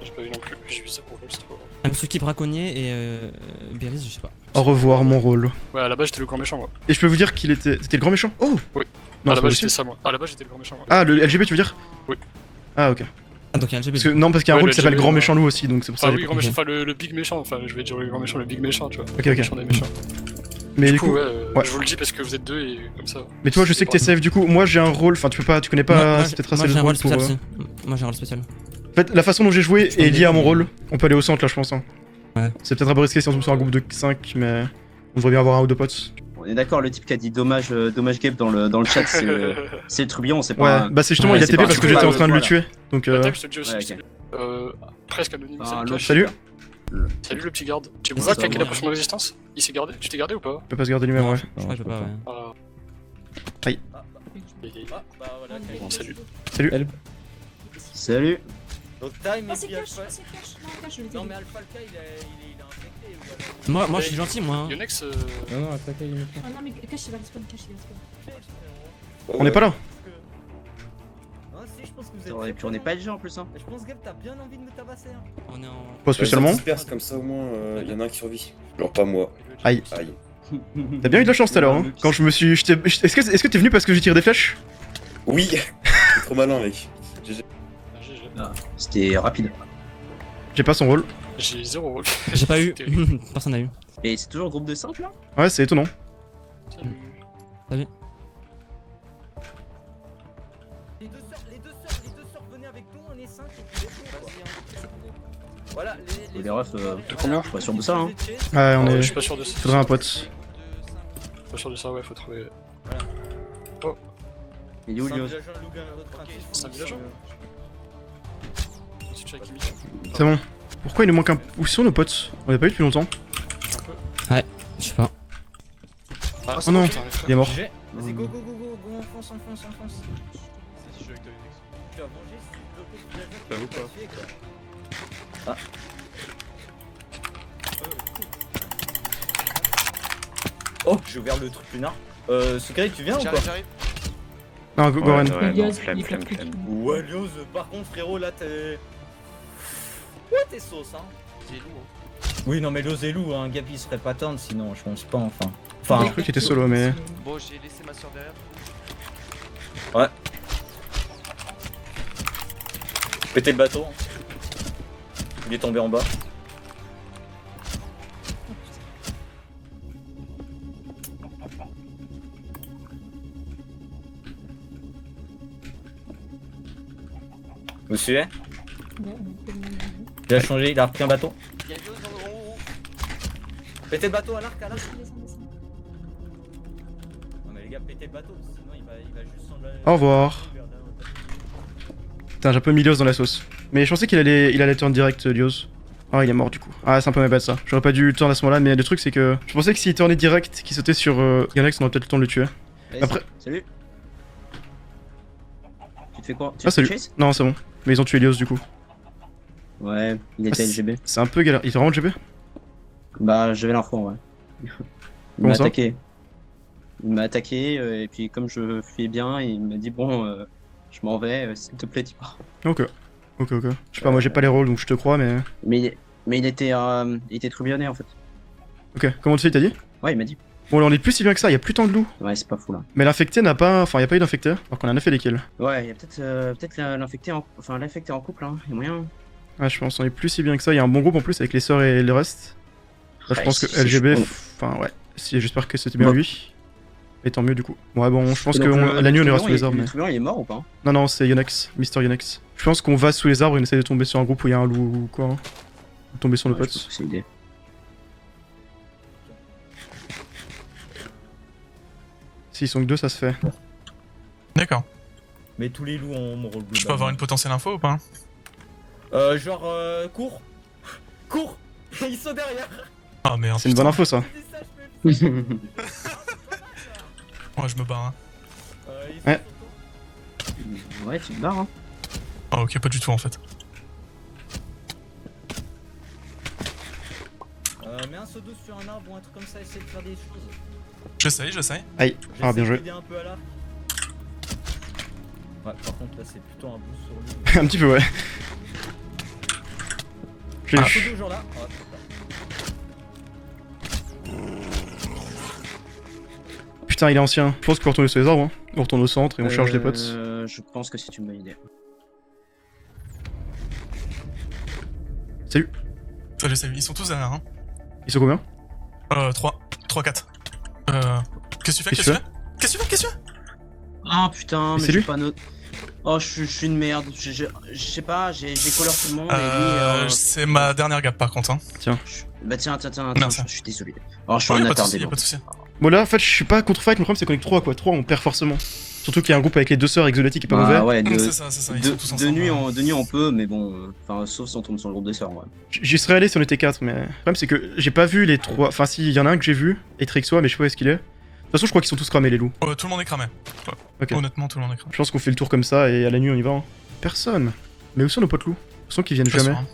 S13: J'ai pas eu non plus. J'ai eu 0 vol, c'est trop.
S14: Suki braconnier et Beris, je sais pas.
S1: Au revoir mon rôle.
S13: Ouais, à la base j'étais le grand méchant, moi.
S1: Et je peux vous dire qu'il était. C'était le grand méchant? Oh!
S13: Oui.
S1: Non,
S13: À la base
S1: c'est
S13: j'étais ça, moi. À la base j'étais le grand méchant, moi.
S1: Ah, le LGB tu veux dire?
S13: Oui.
S1: Ah, ok.
S14: Ah, donc il y a un LGB.
S1: Parce que, non, parce qu'il y a un
S13: Ouais,
S1: rôle
S13: le
S1: qui s'appelle
S13: LGB,
S1: grand
S13: ouais.
S1: méchant loup aussi, donc c'est pour ça.
S13: Ah
S1: que
S13: oui,
S1: j'ai
S13: grand
S1: pas-
S13: méchant, enfin le big méchant, enfin je vais dire le grand méchant, le big méchant, tu vois.
S1: Ok.
S13: Le méchant des méchants.
S1: Mais du coup.
S13: ouais,
S1: ouais.
S13: je vous le dis parce que vous êtes deux et comme ça.
S1: Mais toi, je sais que t'es safe du coup. Moi, j'ai un rôle. Enfin, tu connais pas.
S14: Moi,
S1: C'est peut-être
S14: moi,
S1: assez
S14: j'ai
S1: le
S14: un
S1: rôle
S14: rôle
S1: pour.
S14: spécial aussi. Moi j'ai un rôle spécial.
S1: En fait, la façon dont j'ai joué est liée à mon rôle. On peut aller au centre là, je pense. Hein.
S14: Ouais.
S1: C'est peut-être un peu risqué si on tombe sur un groupe de 5, mais on devrait bien avoir un ou deux potes.
S6: On est d'accord, le type qui a dit dommage Gabe dans le chat, c'est le trublion, c'est pas.
S1: Ouais,
S6: un-
S1: bah c'est justement,
S6: Ouais,
S1: il a
S6: c'est
S1: TP
S6: pas
S1: parce
S6: un
S1: que j'étais en
S6: troll,
S1: train de le
S6: voilà.
S1: tuer. Donc
S13: Attaque, je te dis aussi,
S6: Ouais,
S13: c'est presque anonyme.
S6: Ah,
S13: c'est le
S6: l'autre.
S13: cash.
S1: Salut.
S13: Salut le petit garde. Tu
S6: C'est
S13: vois
S6: ça,
S13: quelle est la
S6: ouais.
S13: prochaine résistance? Il s'est gardé? Tu t'es gardé ou pas?
S1: Il peut pas se garder lui-même, ouais.
S14: Je crois que je peux pas, ouais.
S13: Ah.
S1: Aïe.
S10: Ah, bah voilà.
S13: Bon, salut.
S1: Salut.
S6: Salut.
S10: Donc time
S9: Oh,
S10: et
S9: c'est
S10: puis
S9: cash,
S10: Alpha.
S9: c'est cash.
S10: Non mais Alpha K il a infecté ou alors.
S14: Moi je suis gentil, moi. Hein.
S13: Yonex,
S3: Non, attaquez, il est méchant.
S9: Ah non, mais cash, il va respawn, cash, il va respawn.
S1: On est pas là.
S10: Ah si, je pense que vous êtes.
S6: Et puis on est pas LG en plus, hein.
S10: Je pense Gabe t'as bien envie de me tabasser. Hein.
S14: On est en.
S1: Pas spécialement.
S12: Disperse comme ça au moins, il y en a un qui survit. Genre pas moi.
S1: Aïe.
S12: Aïe.
S1: T'as bien eu de la chance tout à l'heure, hein. Quand je me suis. Est-ce que t'es venu parce que j'ai tiré des flèches?
S12: Oui. T'es trop malin mec.
S6: C'était rapide.
S1: J'ai pas son rôle.
S13: j'ai 0 vol.
S14: J'ai pas eu. Personne n'a eu.
S6: Et c'est toujours groupe de 5 là?
S1: Ouais, c'est étonnant.
S14: Salut.
S10: Les deux sœurs, venez avec nous, on est 5 et puis les autres. Voilà,
S6: Les refs,
S13: De combien?
S6: je suis pas sûr de ça, hein.
S1: Ouais, on
S13: Je
S1: est.
S13: suis pas sûr de ça.
S1: Faudrait un pote.
S13: Je suis pas sûr de ça, ouais, faut trouver.
S6: Il est où Lios?
S13: C'est un villageois? C'est check qui
S1: C'est bon. Pourquoi il nous manque un. Où sont nos potes? On les a pas eu depuis longtemps.
S14: Ouais, je sais pas.
S13: Ah,
S1: Oh non,
S13: putain,
S1: il est mort.
S10: Vas-y, go, on fonce.
S5: Si je joue avec toi Yonex.
S10: Tu vas manger si tu bloques le villageois.
S6: Ah.
S10: Oh, j'ai ouvert le truc lunar. Secret, tu viens ou pas?
S5: J'arrive.
S1: Non, Goren.
S10: Ouais, Lios, par contre, frérot, là t'es. Ouais, t'es sauce, hein.
S5: C'est lourd.
S10: Oui, non, mais Lios et Lou, hein, Gabi serait pas tendre sinon, je pense pas, enfin.
S1: Je
S10: Enfin,
S1: crois qu'il était solo, mais.
S5: Bon, j'ai laissé ma soeur derrière.
S10: péter le bateau. Il est tombé en bas. Vous suivez? Il a changé, il a repris un bateau.
S5: Il y a Yonex en haut.
S10: Pétez le bateau à l'arc, Non mais les gars, pétez le bateau, sinon il va juste s'en aller.
S1: Au revoir. Putain, j'ai un peu mis Lios dans la sauce. Mais je pensais qu'il allait turn direct, Lios. Ah, il est mort du coup. Ah, c'est un peu ma bad ça. J'aurais pas dû turn à ce moment-là, mais le truc c'est que je pensais que s'il turnait direct, qu'il sautait sur Yonex, on aurait peut-être le temps de le tuer. Après.
S6: Salut. Tu te fais quoi?
S1: Ah, salut.
S6: Chase?
S1: Non, c'est bon. Mais ils ont tué Lios du coup.
S6: Ouais, il était LGB.
S1: C'est un peu galère. Il était vraiment LGB?
S6: Bah, j'avais l'info, ouais. Il
S1: Comment
S6: m'a
S1: ça?
S6: attaqué. Il m'a attaqué, et puis comme je fuyais bien, il m'a dit bon, je m'en vais, s'il te plaît, tu pars.
S1: Ok. Ok. Je sais pas, moi j'ai pas les rôles donc je te crois, mais.
S6: Mais il était trublonné en fait.
S1: Ok, comment tu sais, il t'a dit?
S6: Ouais, il m'a dit.
S1: Bon, là, on est plus si bien que ça, y a plus tant de loups.
S6: Ouais, c'est pas fou là.
S1: Mais l'infecté n'a pas. Enfin, y a pas eu d'infecté. Alors qu'on en a fait les kills.
S6: Ouais, y a peut-être l'infecté en... Enfin, l'infecté en couple, hein. Y'a moyen.
S1: Ouais, je pense qu'on est plus si bien que ça. Y a un bon groupe en plus avec les sœurs et le reste. Là, je
S6: Ouais,
S1: pense que
S6: c'est
S1: LGB.
S6: chaud.
S1: Enfin, ouais. Si, j'espère que c'était bien
S6: Bon.
S1: lui. Et tant mieux du coup. Ouais, bon, je pense
S6: Et
S1: que
S6: donc,
S1: la nuit on ira
S6: le
S1: sous les arbres.
S6: Le
S1: Mais...
S6: truand, il est mort ou pas?
S1: Non, non, c'est Yonex, Mister Yonex. Je pense qu'on va sous les arbres et on essaie de tomber sur un groupe où il y a un loup ou quoi. Hein. Tomber sur nos
S6: Ouais, je pense
S1: potes.
S6: que c'est l'idée.
S1: S'ils sont que deux, ça se fait.
S15: D'accord.
S4: Mais tous les loups ont mon rôle global.
S15: Je peux avoir une potentielle info ou pas?
S10: Cours. Cours. Ils sont derrière.
S15: Ah merde.
S1: C'est une bonne info ça.
S15: Moi je me barre. Hein.
S1: Ouais.
S6: Ouais, tu te barres, hein.
S15: Ah ok, pas du tout en fait.
S10: Mets un seau d'eau sur un arbre ou un truc comme ça, essaye de faire des choses.
S15: J'essaye.
S1: Aïe. Ah, bien joué.
S10: J'essaie d'aider un peu à l'arc. Ouais, par contre là c'est plutôt un boost sur lui.
S1: Un petit peu, ouais.
S10: Un seau d'eau genre là. Oh,
S1: Putain, il est ancien. Je pense qu'on peut retourner sur les arbres. Hein. On retourne au centre et on charge les potes.
S6: Je pense que c'est une bonne idée.
S1: Salut.
S15: Salut, ils sont tous derrière. Hein.
S1: Ils sont combien?
S15: 3, 4. Qu'est-ce que tu fais? Qu'est-ce que tu fais?
S6: Ah putain, mais
S1: c'est lui
S6: j'ai pas note. Oh, je suis une merde. Je sais pas, j'ai color tout le monde. Et lui,
S15: c'est ma dernière gap par contre. Hein.
S1: Tiens.
S6: Bah tiens,
S15: Merci.
S6: je suis désolé. Alors je suis
S15: Ouais,
S6: un
S15: pas de
S6: attardé.
S15: soucis, pas de soucis.
S1: Bon, là, en fait, je suis pas contre fight. Le problème, c'est qu'on est que 3 quoi. 3, on perd forcément. Surtout qu'il y a un groupe avec les deux sœurs exolatiques qui est pas mauvais.
S6: Ouais,
S15: C'est ça, ils sont tous
S6: de
S15: ensemble.
S6: nuit on peut, mais bon, enfin, sauf si on tombe sur le groupe des sœurs, ouais.
S1: J'y serais allé si on était 4, mais le problème, c'est que j'ai pas vu les 3. Enfin, si, il y en a un que j'ai vu, et Trixois, mais je sais pas où est-ce qu'il est. De toute façon, je crois qu'ils sont tous cramés, les loups.
S15: Tout le monde est cramé. Ouais.
S1: Ok.
S15: Honnêtement, tout le monde est cramé.
S1: Je pense qu'on fait le tour comme ça et à la nuit on y va. Hein. Personne. Mais où sont nos potes loups? Je sens qu'ils viennent
S15: Pas
S1: jamais.
S15: sûr, hein.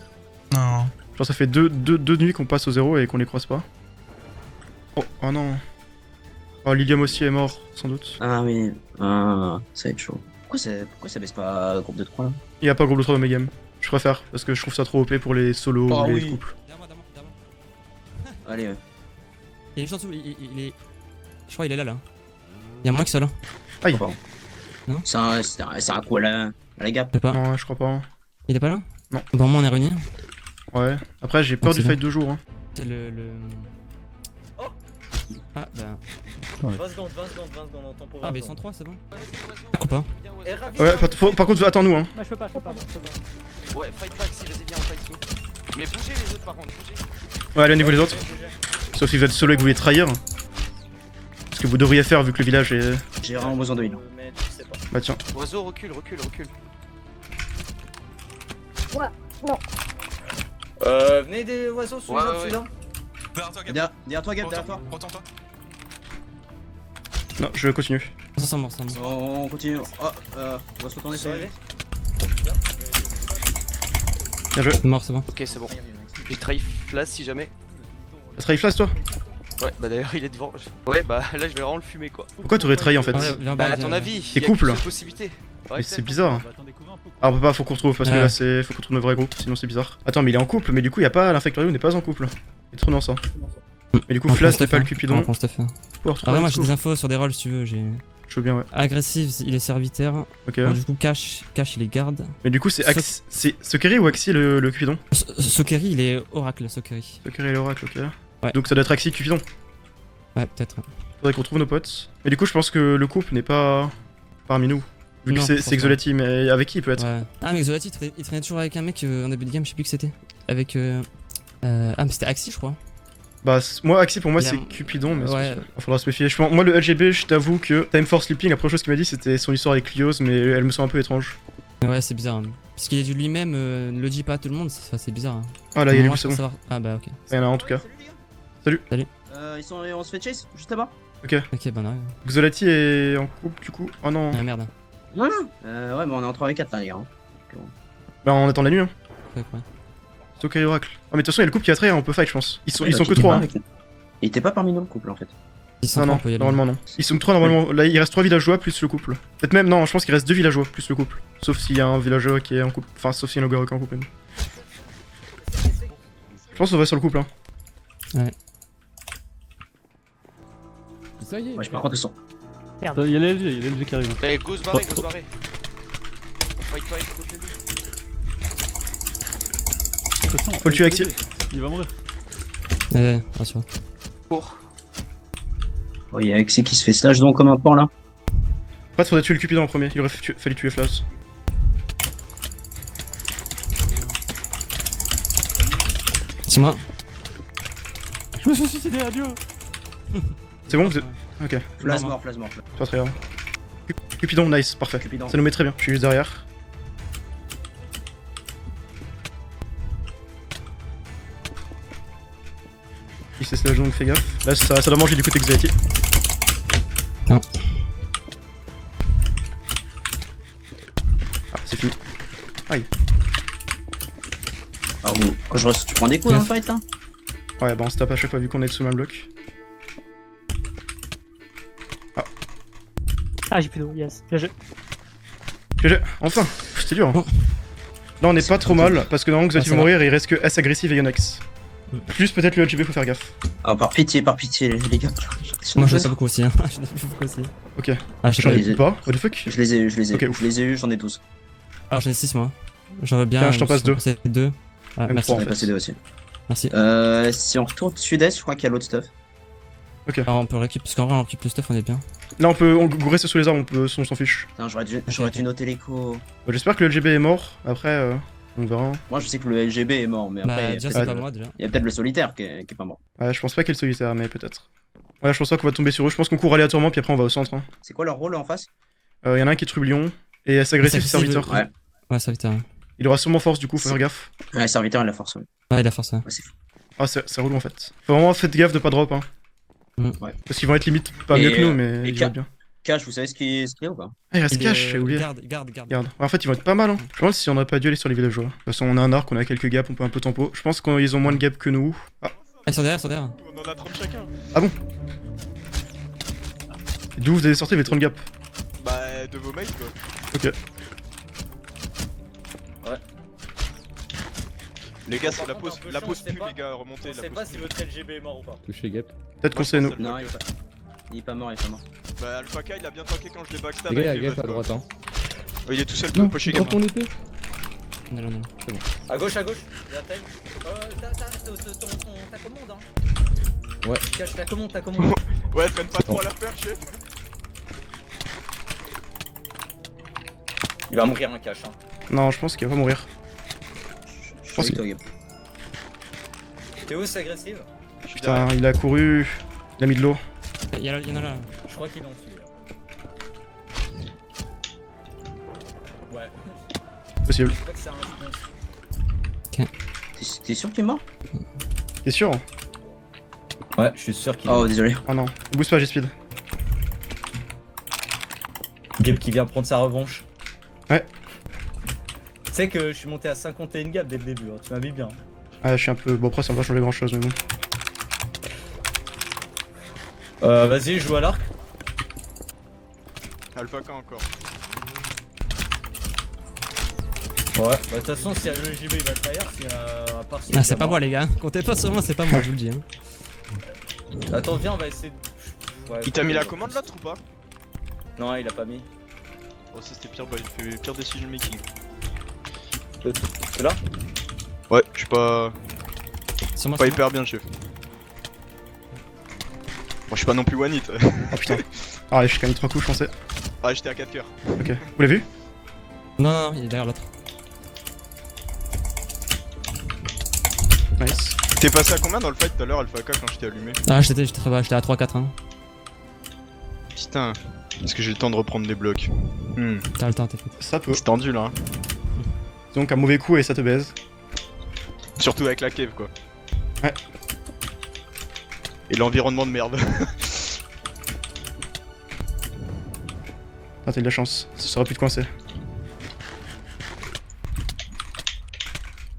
S15: Non.
S1: Genre ça fait deux nuits qu'on passe au zéro et qu'on les croise pas. Oh non. Oh, Lilium aussi est mort, sans doute.
S6: Ah oui, ça va être chaud. Pourquoi ça baisse pas groupe de 3 là?
S1: Il y a pas groupe de 3 dans mes games. Je préfère, parce que je trouve ça trop OP pour les solos
S6: Oh
S1: ou les
S6: oui.
S1: couples.
S6: Allez, ouais.
S14: Il est juste en dessous, il est. Je crois qu'il est là. Il y a moins que ça là.
S1: Aïe.
S14: Non.
S6: C'est un coup à la gap.
S14: Je sais pas.
S1: Non, je crois pas.
S14: Il est pas là?
S1: Non.
S14: Bon, moi on est réunis.
S1: Ouais. Après, j'ai peur
S14: Donc,
S1: du
S14: c'est
S1: fight
S14: bon.
S1: de jour. Hein.
S14: C'est le.
S10: Oh.
S14: Ah bah.
S10: 20 secondes, on entend pour
S14: Ah, mais 103, c'est bon. Ou pas?
S1: Ouais, par contre, attends-nous. Hein.
S11: Moi je peux pas.
S5: Ouais, fight back si, vas-y, viens, on fight sous. Mais bougez les autres par contre, bougez.
S1: Ouais, allez au niveau des autres. Sauf si vous êtes solo et que vous voulez trahir. Ce que vous devriez faire vu que le village est.
S6: J'ai vraiment besoin de heal.
S10: Mais tu sais pas.
S1: Bah tiens.
S5: Oiseau, recule.
S10: Venez des oiseaux sous
S5: Ouais,
S10: les
S5: ouais,
S10: arbres, celui-là.
S6: Derrière toi, Gap, derrière toi.
S15: Retourne-toi.
S1: Non, je continue.
S14: Ça mort.
S6: On continue. Oh, on va se retourner sur les.
S1: Bien joué.
S14: Mort, c'est bon.
S5: Ok, c'est bon. J'ai trahi Flas si jamais.
S1: T'as trahi Flash toi?
S5: Ouais, bah d'ailleurs il est devant. Ouais, bah là je vais vraiment le fumer quoi.
S1: Pourquoi t'aurais trahi en fait?
S5: Bah à ton avis,
S1: C'est
S5: il y a
S1: couple.
S5: plusieurs possibilités.
S1: Mais c'est bizarre.
S3: Bah, attendez, couvre un peu.
S1: Alors on peut pas, faut qu'on retrouve parce que
S14: Ouais.
S1: là c'est. Faut qu'on trouve le vrai groupe, sinon c'est bizarre. Attends, mais il est en couple, mais du coup y a pas l'infectorium n'est pas en couple. Il est trop dans ça. Mais du coup, Flas n'est pas le Cupidon.
S14: On se fait.
S1: Faut retrouver
S14: Ah, moi
S1: un
S14: j'ai
S1: scoop.
S14: des infos sur des rôles si tu veux. J'ai.
S1: Je veux bien, ouais.
S14: Agressif, il est serviteur.
S1: Ok.
S14: Du coup, Cash, il est garde.
S1: Mais du coup, c'est Sokeri ou Axi le Cupidon?
S14: Sokeri, il est Oracle, Sokeri.
S1: Sokeri et l'oracle, ok.
S14: Ouais.
S1: Donc ça doit être Axi Cupidon.
S14: Ouais, peut-être.
S1: Faudrait qu'on trouve nos potes. Mais du coup, je pense que le couple n'est pas parmi nous. Vu que
S14: Non, je
S1: c'est
S14: pense
S1: c'est Exolati, mais avec qui il peut être?
S14: Ouais. Ah, mais Exolati, il traînait toujours avec un mec en début de game, je sais plus qui c'était. Avec. Ah, mais c'était Axi, je crois.
S1: Bah, moi, Axi pour moi
S14: Il a-
S1: c'est Cupidon, mais
S14: Ouais.
S1: il faudra se méfier. Moi, le LGB, je t'avoue que Time for Sleeping, la première chose qu'il m'a dit c'était son histoire avec Lios, mais elle me semble un peu étrange.
S14: Ouais, c'est bizarre. Hein. Parce qu'il est du lui-même, ne le dit pas à tout le monde, ça c'est bizarre. Hein.
S1: Ah là, il y a
S14: Moi,
S1: lui,
S14: je
S1: c'est
S14: veux
S1: bon.
S14: savoir- Ah bah ok.
S1: Il y en a un en tout cas. Salut.
S6: On se fait chase juste là-bas.
S1: Ok.
S14: Ok, bah on arrive.
S1: Xolati est en couple du coup. Oh non.
S14: Ah merde.
S6: Ouais, mais on est en 3v4 là, les gars.
S1: Bah, on attend la nuit, hein.
S14: Ouais.
S1: Sokeri Oracle. Ah, mais de toute façon, il y a le couple qui a trait, on peut fight, je pense. Ils sont que
S6: t'étais
S1: 3.
S6: pas
S1: Hein.
S6: avec- Il était pas parmi nous le couple en fait.
S14: Ils sont
S1: Non,
S14: trois,
S1: non,
S14: on peut y aller.
S1: normalement non. Ils sont que 3 normalement. Là, il reste 3 villageois plus le couple. Peut-être même, non, je pense qu'il reste 2 villageois plus le couple. Sauf s'il y a un villageois qui est en couple. Enfin, sauf s'il y a un Logaro qui est en couple. Je pense qu'on va sur le couple, hein.
S14: Ouais.
S11: Ça y est.
S6: Ouais, par contre, ils sont.
S3: Merde. Il y a les LG qui arrivent.
S5: Eh, go se barrer, go se barrer. Fight, fight, côté lui.
S1: Faut le tuer, Axel.
S3: Il va mourir.
S13: Ouais, rassure.
S5: Pour.
S6: Oh, il y a Axie qui se fait slash donc comme un pan là.
S1: Pas faudrait tuer le Cupidon en premier, il aurait fallu tuer Flash.
S13: C'est moi.
S3: Je me suis suicidé, adieu.
S1: C'est bon, vous êtes. Ok.
S6: Flash mort, flash mort.
S1: Pas très grave. Cupidon, nice, parfait.
S6: Cupidon.
S1: Ça nous met très bien, je suis juste derrière. Il s'est slash donc fais gaffe. Là ça doit manger du coup Anxiety.
S13: Non.
S1: Ah c'est fini. Aïe.
S6: Alors, quand je reste, tu prends des coups dans le fight là?
S1: Ouais bah on se tape à chaque fois vu qu'on est sous le même bloc.
S11: Ah, j'ai plus d'eau, yes. GG.
S1: GG, enfin. C'était dur. Hein. Là on est pas trop mal parce que normalement Anxiety va mourir et il reste que S agressif et Yonex. Plus peut-être le LGB, faut faire gaffe.
S6: Ah, par pitié les gars.
S13: Moi je laisse beaucoup aussi, hein. Je laisse beaucoup aussi.
S1: Ok.
S13: Ah, je sais
S1: J'en
S13: pas.
S1: ai pas, what the fuck?
S6: Je les ai eu,
S1: Ok,
S6: je les ai eu, j'en ai 12.
S13: Alors j'en ai 6 moi. J'en veux bien.
S1: Tiens, je t'en passe 2.
S13: C'est 2. Ah,
S1: Même
S13: merci.
S1: 3 en
S6: J'en ai
S1: fait.
S6: passé 2 aussi.
S13: Merci.
S6: Si on retourne sud-est, je crois qu'il y a l'autre stuff.
S1: Ok.
S13: Alors on peut récupérer, parce qu'en vrai on récupère le stuff, on est bien.
S1: Là on reste sous les arbres, on s'en fiche.
S6: Putain, j'aurais dû noter l'écho.
S1: Bah, j'espère que le LGB est mort, après on verra.
S6: Moi je sais que le LGB est mort, mais
S13: Bah
S6: après.
S13: déjà
S6: peut-être-
S13: c'est pas moi déjà.
S6: Il y a peut-être le solitaire qui est pas mort.
S1: Ouais je pense pas qu'il est solitaire mais peut-être. Ouais je pense pas qu'on va tomber sur eux, je pense qu'on court aléatoirement puis après on va au centre. Hein.
S6: C'est quoi leur rôle en face?
S1: Y'en a un qui est trublion et S agressif et serviteur.
S6: Ouais.
S13: Ouais, serviteur. Ouais.
S1: Il aura sûrement force du coup, faut faire gaffe.
S6: Ouais, serviteur il a la force, ouais.
S13: Ouais, il a force. Ouais.
S6: Ouais, c'est fou.
S1: Ah c'est relou en fait. Faut vraiment faire gaffe de pas drop hein.
S6: Ouais.
S1: Parce qu'ils vont être limite pas mieux que nous mais ils vont être bien.
S6: Cash, vous savez ce qu'il y a ou pas?
S1: Ah il reste cash, j'ai oublié.
S13: Garde.
S1: Regarde. En fait ils vont être pas mal hein. Je me demande si on aurait pas dû aller sur les villageois. De toute façon on a un arc, on a quelques gaps, on peut un peu tempo. Je pense qu'ils ont moins de gaps que nous. Ah.
S13: Ils sont derrière, ils sont derrière.
S8: On en a 30 chacun.
S1: Ah bon? D'où vous avez sorti les 30 gaps?
S8: Bah de vos mates quoi.
S1: Ok.
S5: Ouais.
S8: Les gars, c'est la pause pub les gars, remontez.
S10: On sait pas si votre LGB est mort ou pas.
S3: Touché gap.
S1: Peut-être qu'on sait nous.
S6: Non, il est pas mort, il est pas mort.
S8: Bah Alpha K il a bien tanké quand je l'ai backstab.
S3: Les gars,
S8: avec
S3: il y a
S8: les
S3: gap à
S8: meufs,
S3: droite,
S8: quoi.
S3: hein.
S8: Oh, il est tout seul pour pocher gamin.
S3: ton épée.
S13: Non.
S3: C'est bon.
S10: À gauche, il y a taille. Ta commande, hein.
S3: Ouais.
S10: Cache ta commande.
S8: Ouais, traîne pas trop à la faire, chef.
S10: Il va mourir un cache, hein.
S1: Non je pense qu'il va pas mourir.
S6: Je pense que.
S10: T'es où, c'est agressif?
S1: Putain il a couru. Il a mis de l'eau.
S13: Il y en a là.
S10: Je crois qu'il est en dessous, là. Ouais.
S1: Possible.
S10: Je crois que c'est un réponse.
S6: T'es sûr qu'il est mort?
S1: T'es sûr?
S10: Ouais, je suis sûr qu'il est
S6: Oh, désolé.
S1: Ah non. Boost pas, j'ai speed.
S10: Gap qui vient prendre sa revanche.
S1: Ouais.
S10: Tu sais que je suis monté à 51 gap dès le début, hein. Tu m'as mis bien.
S1: Ah je suis un peu... Bon après ça va pas changer grand chose mais bon.
S10: Vas-y, joue à l'arc.
S8: Alpha K encore.
S10: Ouais, bah de toute façon, si le JB il va le fire, si à part si
S13: Ah, c'est pas moi les gars. Comptez pas sur moi, c'est pas moi, je vous le dis. Hein.
S10: Attends, viens, on va essayer de. Ouais,
S8: Il t'a mis la commande l'autre ou pas?
S10: Non, il a pas mis.
S8: Oh ça c'était pire, bah il fait pire decision making.
S10: C'est là?
S8: Ouais, je suis pas...
S13: Sur moi,
S8: Pas
S13: sur moi.
S8: hyper bien chef. Bon je suis pas non plus one hit.
S1: Oh putain. Ah ouais je suis quand même 3 coups je pensais.
S8: Ah j'étais à 4 coeurs.
S1: Ok. Vous l'avez vu?
S13: Non, il est derrière l'autre.
S1: Nice.
S8: T'es passé à combien dans le fight tout à l'heure Alpha K quand je t'ai allumé?
S13: Ah, j'étais à 3-4. Hein.
S8: Putain. Est-ce que j'ai le temps de reprendre les blocs?
S13: T'as le temps, t'inquiète.
S1: Ça peut.
S8: C'est tendu là. Hein.
S1: Donc un mauvais coup et ça te baise.
S8: Surtout avec la cave quoi.
S1: Ouais.
S8: Et l'environnement de merde.
S1: Ah t'as eu de la chance. Ça aurait pu te coincer.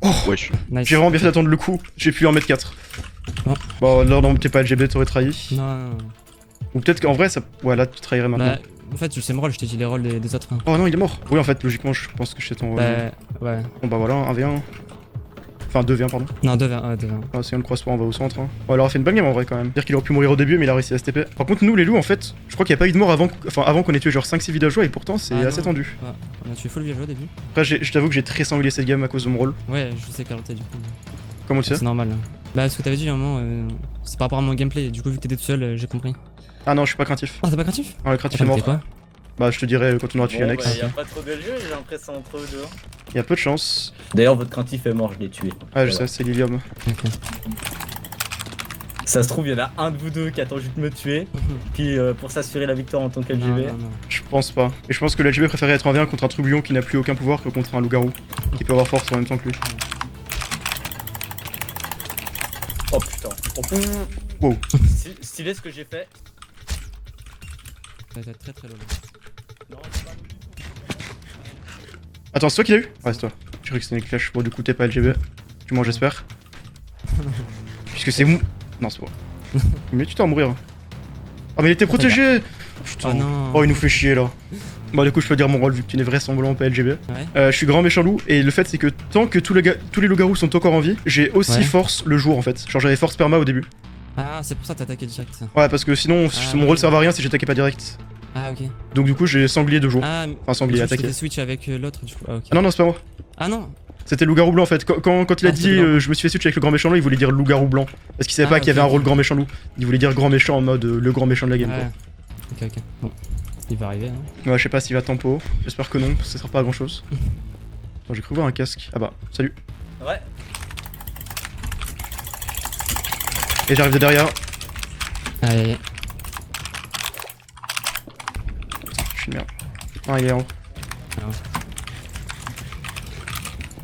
S1: Oh
S8: Wesh.
S13: Nice.
S1: J'ai vraiment bien fait d'attendre le coup. J'ai pu en mettre 4.
S13: Oh.
S1: Bon là non t'es pas LGB t'aurais trahi.
S13: Non.
S1: Ou peut-être qu'en vrai ça... Ouais là tu trahirais maintenant.
S13: Bah, en fait, je sais mon rôle, je t'ai dit les rôles des autres. Hein.
S1: Oh non il est mort. Oui en fait logiquement je pense que c'est ton rôle.
S13: Bah, ouais.
S1: Bon bah voilà 1v1. Enfin 2v1 pardon.
S4: Non, 2v1, ouais, 2v1.
S1: Ah, si on le croise pas, on va au centre. Hein. On leur a fait une bonne game en vrai quand même. C'est-à-dire qu'il aurait pu mourir au début, mais il a réussi à STP. Par contre, nous les loups, en fait, je crois qu'il n'y a pas eu de mort avant, avant qu'on ait tué genre 5-6 villageois et pourtant c'est assez tendu.
S4: Ouais, on a tué full villageois au début.
S1: Après, je t'avoue que j'ai très sanglé cette game à cause de mon rôle.
S4: Ouais, je sais Carlotta du coup.
S1: Comment tu sais?
S4: C'est normal. Bah, ce que t'avais dit à un moment, c'est par rapport à mon gameplay. Du coup, vu que t'étais tout seul, j'ai compris.
S1: Ah non, je suis pas craintif.
S4: Ah, t'es pas craintif?
S1: Non, le craintif est mort.
S4: Quoi?
S1: Bah, je te dirai quand on aura tué Alex.
S10: Bah, y'a pas trop de jeu, j'ai l'impression entre eux deux.
S1: Y'a peu de chance.
S10: D'ailleurs, votre craintif est mort, je l'ai tué.
S1: Ah, je sais, c'est Lilium.
S4: Ok.
S10: Ça se trouve, y'en a un de vous deux qui attend juste de me tuer, puis pour s'assurer la victoire en tant qu'LGB.
S1: Je pense pas. Et je pense que l'LGB préférait être en V1 contre un trublion qui n'a plus aucun pouvoir que contre un loup-garou qui peut avoir force en même temps que lui.
S10: Oh putain.
S1: Wow.
S10: Stylé ce que j'ai fait.
S4: Ça va être très très low.
S1: Attends, c'est toi qui l'as eu? Ouais, c'est toi. J'ai cru que c'était une clash. Bon, du coup, t'es pas LGB. Du moins, j'espère. Puisque c'est mou. Non, c'est pas. Mais tu t'en à mourir. Ah, mais il était protégé! Putain.
S4: Oh non.
S1: Oh, il nous fait chier là. Bon, du coup, je peux dire mon rôle vu que tu n'es vraisemblablement pas LGB. Je suis grand méchant loup et le fait c'est que tant que tous les loups-garous sont encore en vie, j'ai aussi force le jour en fait. Genre, j'avais force perma au début.
S4: Ah, c'est pour ça que t'as attaqué direct.
S1: Ouais, parce que sinon, mon rôle servait à rien si j'attaquais pas direct.
S4: Ah, ok.
S1: Donc, du coup, j'ai sanglier 2 jours.
S4: Ah,
S1: enfin, sanglier attaqué.
S4: Tu switch avec l'autre du coup. Ah, ok.
S1: Ah, non, c'est pas moi.
S4: Ah, non.
S1: C'était loup-garou blanc en fait. Quand il a dit je me suis fait switch avec le grand méchant loup, il voulait dire loup-garou blanc. Parce qu'il savait pas qu'il y avait un rôle grand méchant loup. Il voulait dire grand méchant en mode le grand méchant de la game.
S4: Ouais. Ok, ok. Bon. Il va arriver. Hein.
S1: Ouais, je sais pas s'il va tempo. J'espère que non, parce que ça sert pas à grand chose. Bon, j'ai cru voir un casque. Ah bah, salut.
S10: Ouais.
S1: Et j'arrive de derrière.
S4: Aïe aïe.
S1: Je suis une merde. Ah, il est en haut.
S4: Ah ouais.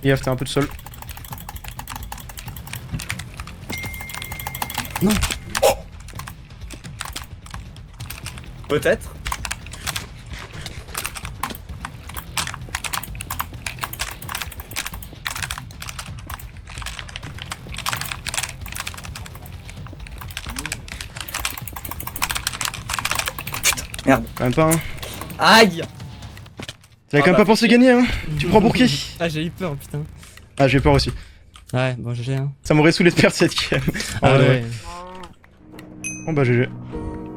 S1: Yaf, t'es un peu de sol.
S4: Non.
S10: Peut-être. Putain, merde.
S1: Quand même pas, hein.
S10: Aïe.
S1: T'avais quand même pas pensé gagner, hein. Tu prends pour qui?
S4: Ah, j'ai eu peur, putain.
S1: Ah, j'ai peur aussi.
S4: Ouais, bon, GG, hein.
S1: Ça m'aurait saoulé de perdre cette game.
S4: Ah ouais.
S1: Bon bah GG.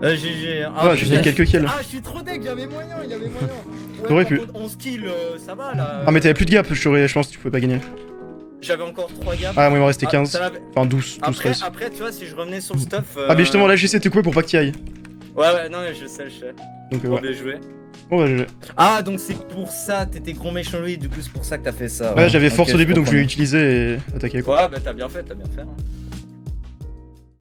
S10: GG.
S1: Ah, j'ai fait quelques kills.
S10: Ah, je suis trop deck, j'avais moyen, il y avait moyen. Ouais,
S1: T'aurais pu.
S10: 11 kills, ça va là.
S1: Ah, mais t'avais plus de gap, je pense que tu pouvais pas gagner.
S10: J'avais encore 3 gaps.
S1: Ah, moi il m'en restait 15.
S10: Ça va.
S1: Enfin 12, 13.
S10: Après, tu vois, si je revenais sur le stuff.
S1: Ah, mais justement là, j'essaie de te couper pour pas que t'y ailles.
S10: Ouais, non, je sais.
S1: Donc,
S10: on
S1: ouais.
S10: bien joué.
S1: Bon bah GG.
S10: Ah, donc c'est pour ça, t'étais gros méchant lui, du coup c'est pour ça que t'as fait ça.
S1: Ouais, j'avais force
S10: Ok,
S1: au début
S10: je
S1: donc je
S10: comprends.
S1: l'ai utilisé et attaqué quoi.
S10: Ouais, bah t'as bien fait, hein.